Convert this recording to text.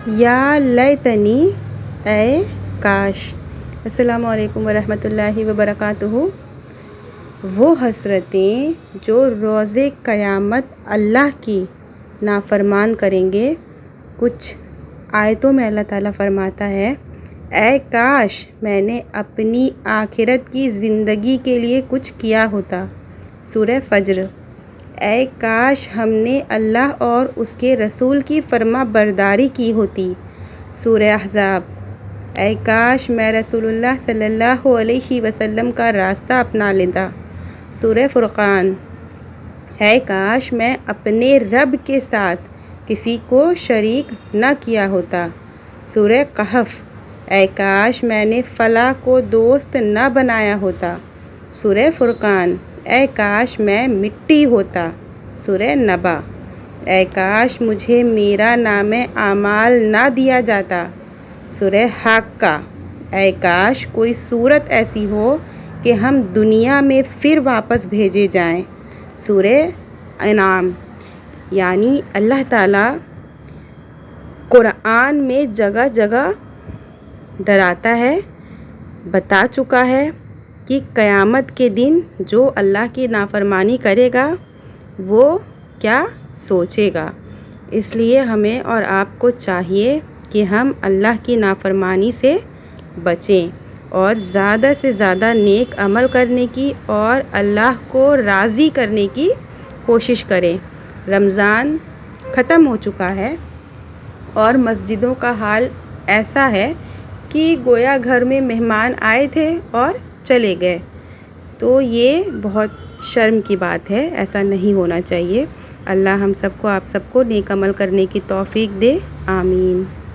یا لیتنی، اے کاش۔ السلام علیکم ورحمۃ اللہ وبرکاتہ۔ وہ حسرتیں جو روز قیامت اللہ کی نافرمان کریں گے۔ کچھ آیتوں میں اللہ تعالیٰ فرماتا ہے، اے کاش میں نے اپنی آخرت کی زندگی کے لیے کچھ کیا ہوتا۔ سورہ فجر۔ اے کاش ہم نے اللہ اور اس کے رسول کی فرما برداری کی ہوتی۔ سورہ احزاب۔ اے کاش میں رسول اللہ صلی اللہ علیہ وسلم کا راستہ اپنا لیتا۔ سورہ فرقان۔ اے کاش میں اپنے رب کے ساتھ کسی کو شریک نہ کیا ہوتا۔ سورہ کہف۔ اے کاش میں نے فلاں کو دوست نہ بنایا ہوتا۔ سورہ فرقان۔ اے کاش میں مٹی ہوتا۔ سورہ نبا۔ اے کاش مجھے میرا نام اعمال نہ دیا جاتا۔ سورہ حاقہ۔ اے کاش کوئی صورت ایسی ہو کہ ہم دنیا میں پھر واپس بھیجے جائیں۔ سورہ انعام۔ یعنی اللہ تعالیٰ قرآن میں جگہ جگہ ڈراتا ہے، بتا چکا ہے کہ قیامت کے دن جو اللہ کی نافرمانی کرے گا وہ کیا سوچے گا۔ اس لیے ہمیں اور آپ کو چاہیے کہ ہم اللہ کی نافرمانی سے بچیں اور زیادہ سے زیادہ نیک عمل کرنے کی اور اللہ کو راضی کرنے کی کوشش کریں۔ رمضان ختم ہو چکا ہے اور مسجدوں کا حال ایسا ہے کہ گویا گھر میں مہمان آئے تھے اور چلے گئے، تو یہ بہت شرم کی بات ہے، ایسا نہیں ہونا چاہیے۔ اللہ ہم سب کو آپ سب کو نیک عمل کرنے کی توفیق دے، آمین۔